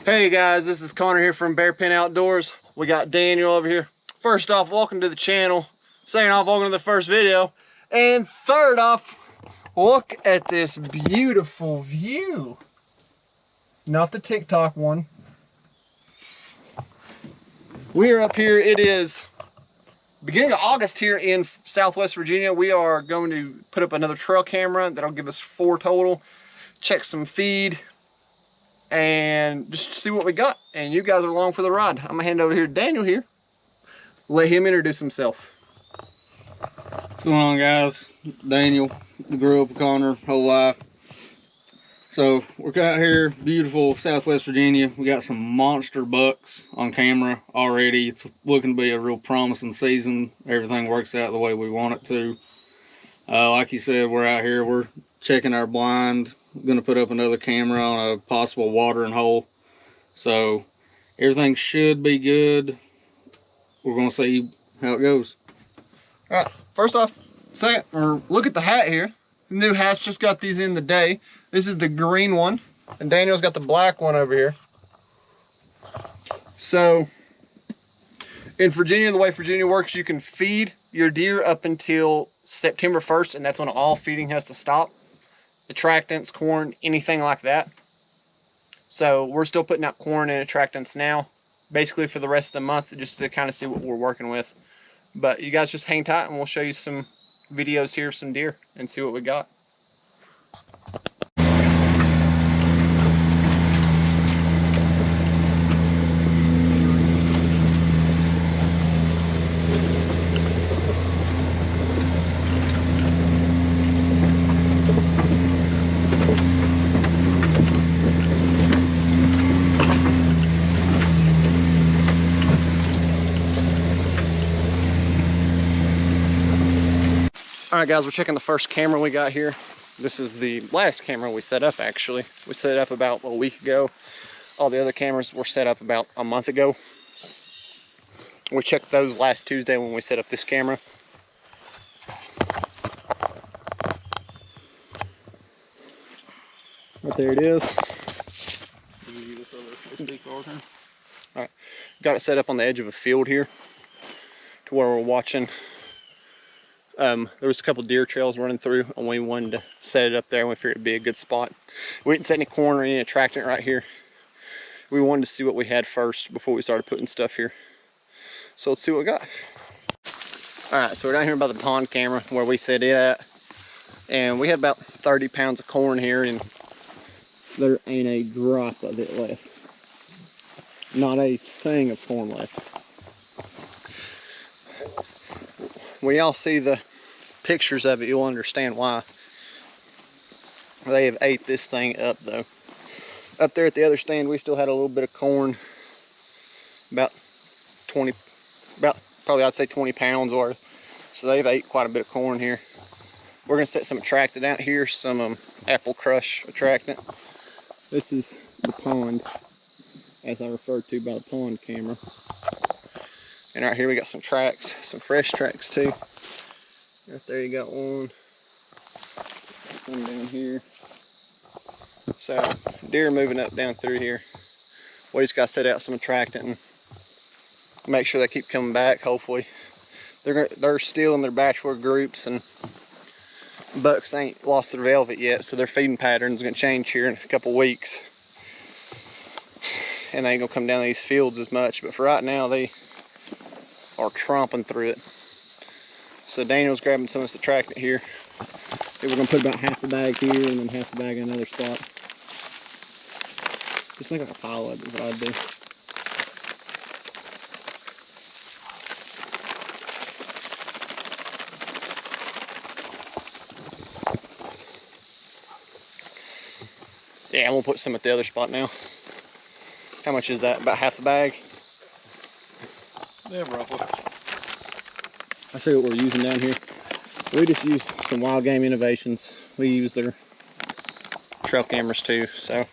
Hey guys, this is Connor here from Bear Pen Outdoors. We got Daniel over here. First off, welcome to the channel. Second off, welcome to the first video. And third off, look at this beautiful view. Not the TikTok one. We're up here, it is beginning of August here in Southwest Virginia. We are going to put up another trail camera that'll give us 4 total. Check some feed and just see what we got, and you guys are along for the ride. I'm gonna hand over here to Daniel here, let him introduce himself. What's going on, guys? Daniel, grew up with Connor whole life. So we're out here, beautiful Southwest Virginia. We got some monster bucks on camera already. It's looking to be a real promising season. Everything works out the way we want it to. Like you said, we're out here, we're checking our blind. Going to put up another camera on a possible watering hole, so everything should be good. We're going to see how it goes. All right, first off, look at the hat here. The new hats, just got these in the day. This is the green one, and Daniel's got the black one over here. So in Virginia, the way Virginia works, you can feed your deer up until September 1st, and that's when all feeding has to stop. Attractants, corn, anything like that. So we're still putting out corn and attractants now, basically for the rest of the month, just to kind of see what we're working with. But you guys just hang tight and we'll show you some videos here of some deer and see what we got. Alright guys, we're checking the first camera we got here. This is the last camera we set up actually. We set it up about a week ago. All the other cameras were set up about a month ago. We checked those last Tuesday when we set up this camera. Right there it is. Alright, got it set up on the edge of a field here to where we're watching. There was a couple deer trails running through, and we wanted to set it up there, and we figured it'd be a good spot. We didn't set any corn or any attractant right here. We wanted to see what we had first before we started putting stuff here. So let's see what we got. Alright, so we're down here by the pond camera where we set it at, and we had about 30 pounds of corn here, and there ain't a drop of it left. Not a thing of corn left. When y'all see the pictures of it, you'll understand why. They have ate this thing up though. Up there at the other stand, we still had a little bit of corn, about probably I'd say 20 pounds worth. So they've ate quite a bit of corn here. We're gonna set some attractant out here, some apple crush attractant. This is the pond, as I referred to by the pond camera. And right here we got some tracks, some fresh tracks too. Right there you got one. Some down here. So deer moving up down through here. We just got to set out some attractant and make sure they keep coming back. Hopefully they're still in their bachelor groups, and bucks ain't lost their velvet yet, so their feeding pattern's gonna change here in a couple weeks. And they ain't gonna come down these fields as much, but for right now they are tromping through it. So Daniel's grabbing some of this attractant here. We're gonna put about half the bag here and then half the bag in another spot. Just make like a pile of it is what I'd do. Yeah, I'm gonna put some at the other spot now. How much is that? About half the bag? Yeah, roughly. I'll show you what we're using down here. We just use some Wild Game Innovations. We use their trail cameras too, so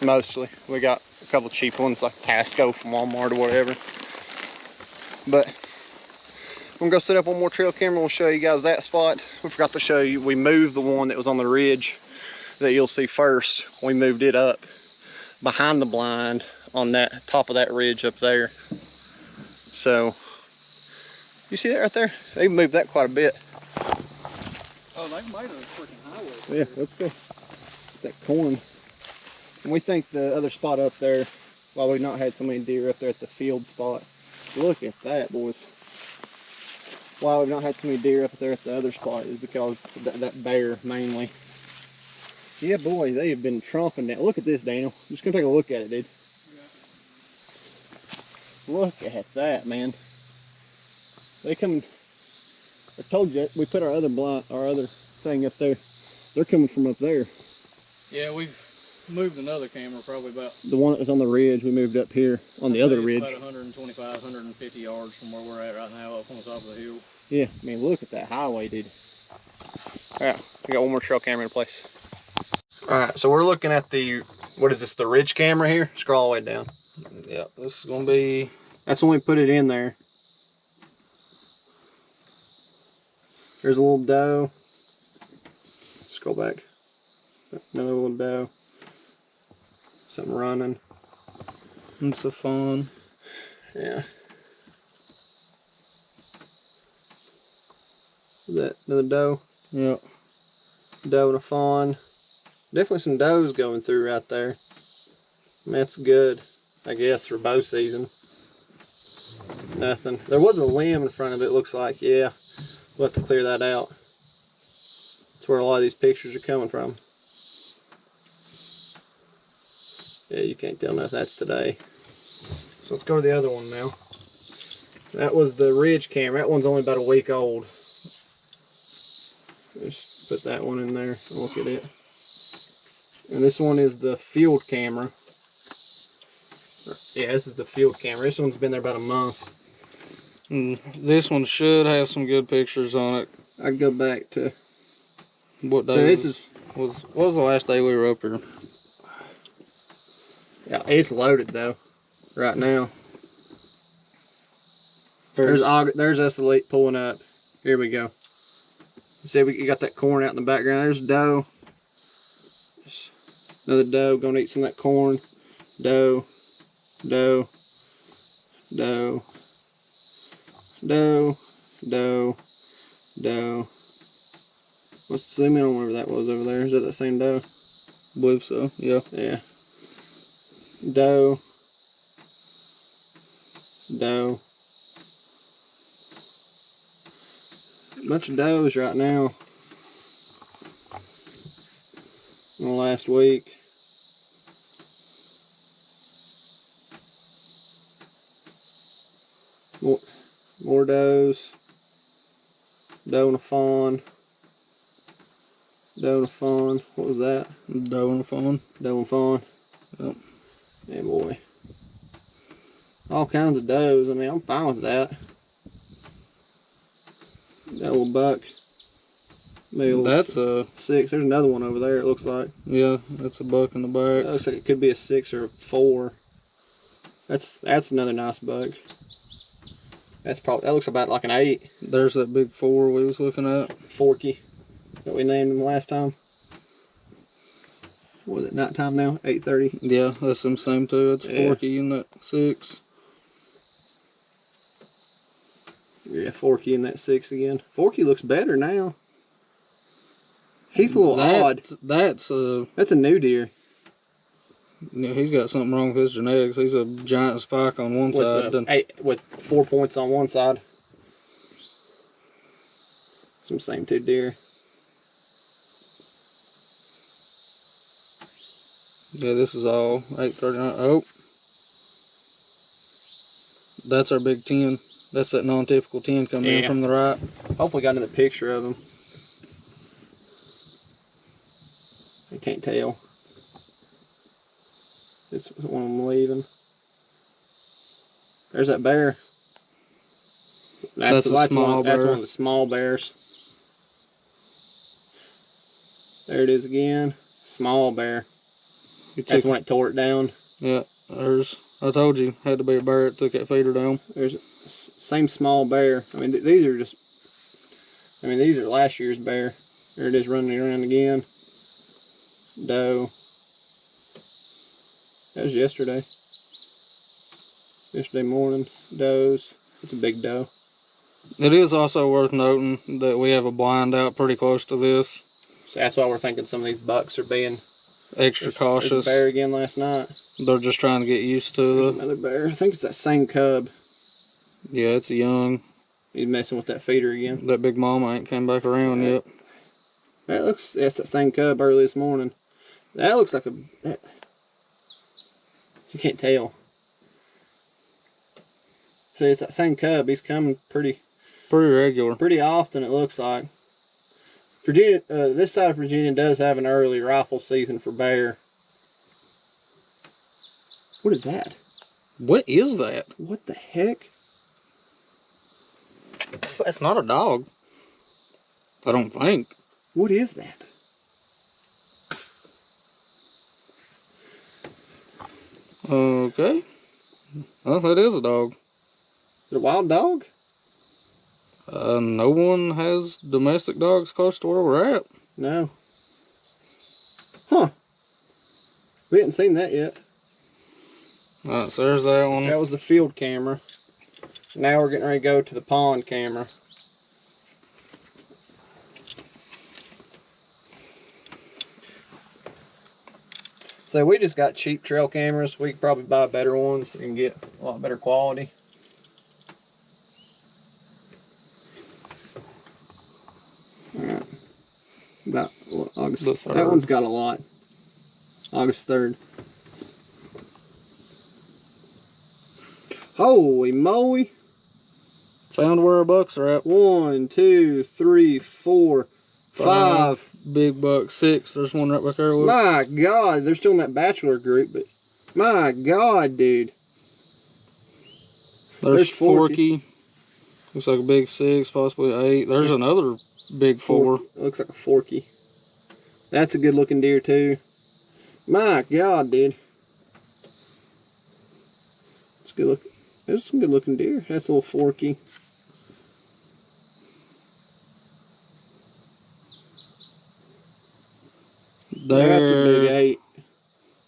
mostly. We got a couple cheap ones like Tasco from Walmart or whatever. But I'm gonna go set up one more trail camera. We'll show you guys that spot. We forgot to show you, we moved the one that was on the ridge that you'll see first. We moved it up behind the blind on that top of that ridge up there. So, you see that right there? They moved that quite a bit. Oh, they made a freaking highway. Yeah, let's go. That corn. And we think the other spot up there, while we've not had so many deer up there at the field spot. Look at that, boys. Why we've not had so many deer up there at the other spot is because of that bear mainly. Yeah, boy, they have been tromping down. Look at this, Daniel. I'm just gonna take a look at it, dude. Yeah. Look at that, man. They come. I told you we put our other thing up there. They're coming from up there. Yeah, we've moved another camera probably about. The one that was on the ridge, we moved up here on the other ridge. About 125, 150 yards from where we're at right now, up on the top of the hill. Yeah, I mean, look at that highway, dude. All right, we got one more trail camera in place. All right, so we're looking at the, what is this, the ridge camera here? Scroll all the way down. Yeah, this is gonna be. That's when we put it in there. There's a little doe. Scroll back. Another little doe. Something running. It's a fawn. Yeah. Is that another doe? Yep. Doe and a fawn. Definitely some does going through right there. And that's good, I guess, for bow season. Nothing. There was a limb in front of it, looks like. Yeah. We'll have to clear that out. That's where a lot of these pictures are coming from. Yeah, you can't tell nothing. That's today. So let's go to the other one now. That was the ridge camera. That one's only about a week old. Just put that one in there and look at it. And this one is the field camera. Yeah, this is the field camera. This one's been there about a month. This one should have some good pictures on it. I'd go back to what day. So this what was the last day we were up here? Yeah, it's loaded though. Right now. There's us elite pulling up. Here we go. See, you got that corn out in the background. There's doe. Another doe gonna eat some of that corn. Doe, doe, doe, doe, doe, doe. Let's zoom in on whatever that was over there. Is that same doe? I believe so. Yeah. Yeah. Doe, doe. Bunch of does right now. In the last week. More does. Doe and a fawn. Doe and a fawn. What was that? Doe and a fawn. Doe and fawn. Yep. Yeah, boy. All kinds of does. I mean, I'm fine with that. That little buck. Maybe That's a 6. There's another one over there, it looks like. Yeah, that's a buck in the back. That looks like it could be a 6 or a 4. That's another nice buck. That looks about like an 8. There's that big 4 we was looking at. Forky. That we named him last time. What was it, nighttime now? 8:30? Yeah, that's them same two. It's Yeah. Forky in that 6. Yeah, Forky in that 6 again. Forky looks better now. He's a little odd. That's a new deer. Yeah, he's got something wrong with his genetics. He's a giant spike on one side. With 4 points on one side. Some same two deer. Yeah, this is all 839. Oh, that's our big 10. That's that non-typical 10 coming in from the right. Hopefully got another picture of him. I can't tell. This is one of them leaving. There's that bear. That's one of the small bears. There it is again. Small bear. That's when it tore it down. Yeah, I told you, had to be a bear that took that feeder down. There's same small bear. I mean, these are last year's bear. There it is running around again. Doe. That was yesterday. Yesterday morning. Does. It's a big doe. It is also worth noting that we have a blind out pretty close to this. So that's why we're thinking some of these bucks are being Extra cautious. There's a bear again last night. They're just trying to get used to Another bear. I think it's that same cub. Yeah, it's a young. He's messing with that feeder again. That big mama ain't came back around yet. That's that same cub early this morning. That looks like you can't tell. See, it's that same cub. He's coming pretty regular. Pretty often, it looks like. Virginia, this side of Virginia does have an early rifle season for bear. What is that? What is that? What the heck? That's not a dog. I don't think. What is that? Okay. Well, that is a dog. Is it a wild dog? No one has domestic dogs close to where we're at. No. Huh. We hadn't seen that yet. Alright, so there's that one. That was the field camera. Now we're getting ready to go to the pond camera. So we just got cheap trail cameras. We could probably buy better ones and get a lot better quality. Alright. About what, August 3rd. That one's got a lot. August 3rd. Holy moly. Found where our bucks are at. 1, 2, 3, 4, 5. Big buck, 6. There's one right back there. Look. My God, they're still in that bachelor group, but my God, dude. There's Forky. Looks like a big 6, possibly 8. There's another big 4. Looks like a Forky. That's a good looking deer too. My God, dude. It's good look. There's some good looking deer. That's a little Forky. That's a big 8.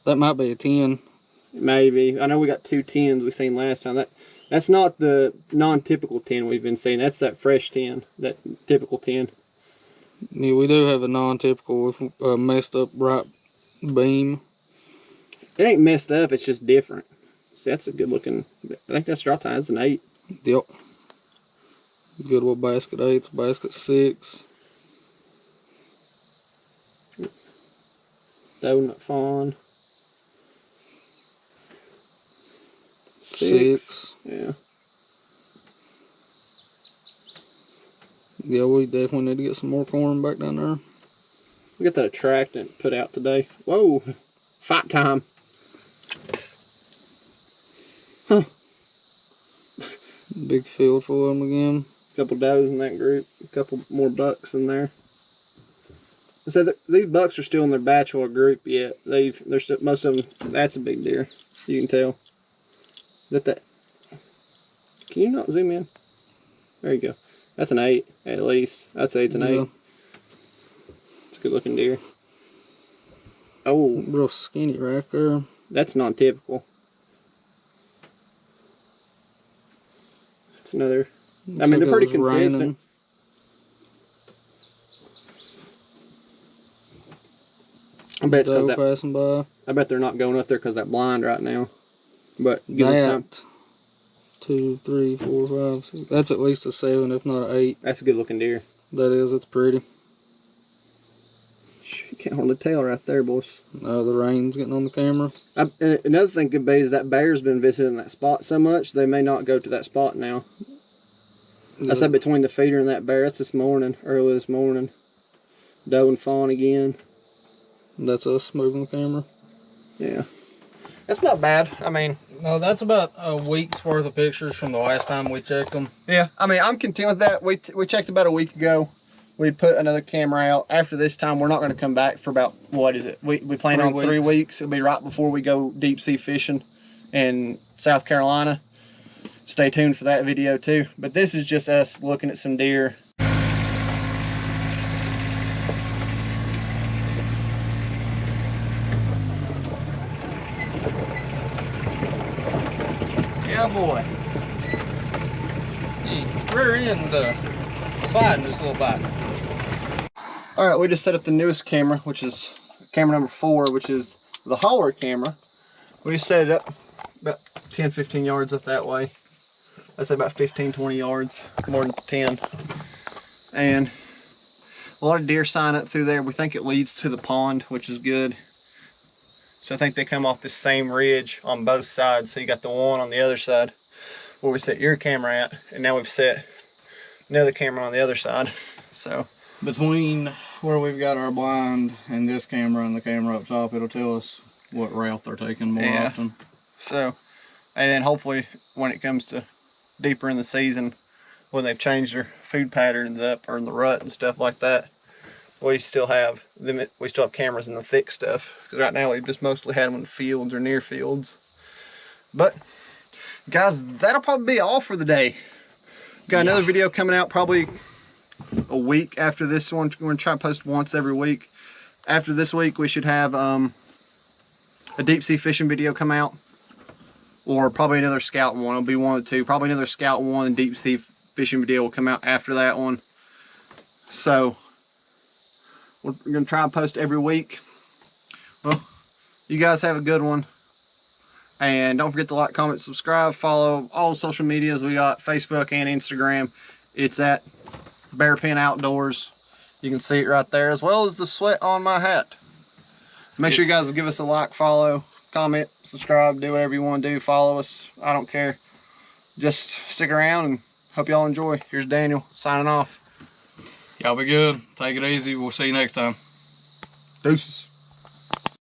That might be a 10. Maybe. I know we got 2 10s we seen last time. That's not the non-typical 10 we've been seeing. That's that fresh 10. That typical 10. Yeah, we do have a non-typical with a messed up right beam. It ain't messed up. It's just different. See, that's a good looking. I think that's draw time. It's an 8. Yep. Good little basket 8. Basket 6. Donut fawn. 6. Yeah. Yeah, we definitely need to get some more corn back down there. We got that attractant put out today. Whoa. Fight time. Huh. Big field full of them again. Couple does in that group. A couple more bucks in there. So these bucks are still in their bachelor group yet. They're still, most of them. That's a big deer. You can tell. Is that? Can you not zoom in? There you go. That's an 8 at least. I'd say it's an 8. It's a good looking deer. Oh, real skinny right there. That's non-typical. That's another. I mean, they're pretty consistent. Raining. I bet it's because that. Passing by. I bet they're not going up there because that blind right now. But that 2, 3, 4, 5, 6. That's at least a 7, if not an 8. That's a good looking deer. That is. It's pretty. You can't hardly tell right there, boys. The rain's getting on the camera. Another thing could be is that bear's been visiting that spot so much they may not go to that spot now. I said between the feeder and that bear. That's this morning, early this morning. Doe and fawn again. That's us moving the camera. Yeah. That's not bad. I mean, no, that's about a week's worth of pictures from the last time we checked them. Yeah, I mean, I'm content with that. We checked about a week ago. We put another camera out. After this time, we're not going to come back for about, what is it? We plan on 3 weeks. It'll be right before we go deep sea fishing in South Carolina. Stay tuned for that video too. But this is just us looking at some deer. cowboy. Rear end sliding just a little back. All right, we just set up the newest camera, which is camera number 4, which is the hauler camera. We just set it up about 10-15 yards up that way. I'd say about 15-20 yards, more than 10. And a lot of deer sign up through there. We think it leads to the pond, which is good. So I think they come off the same ridge on both sides. So you got the one on the other side where we set your camera at, and now we've set another camera on the other side. So between where we've got our blind and this camera and the camera up top, it'll tell us what route they're taking more often. So, and then hopefully when it comes to deeper in the season, when they've changed their food patterns up or in the rut and stuff like that, we still have them. We still have cameras in the thick stuff, because right now we've just mostly had them in fields or near fields. But guys, that'll probably be all for the day. Got another video coming out probably a week after this one. We're gonna try to post once every week. After this week, we should have a deep sea fishing video come out, or probably another scouting one. It'll be one of the two. Probably another scouting one and deep sea fishing video will come out after that one. So we're gonna try and post every week. Well, you guys have a good one, and don't forget to like, comment, subscribe, follow all social medias. We got Facebook and Instagram. It's at Bearpen Outdoors. You can see it right there, as well as the sweat on my hat. Make sure you guys give us a like, follow, comment, subscribe, do whatever you want to do. Follow us, I don't care. Just stick around and hope y'all enjoy. Here's Daniel signing off. Y'all be good. Take it easy. We'll see you next time. Deuces.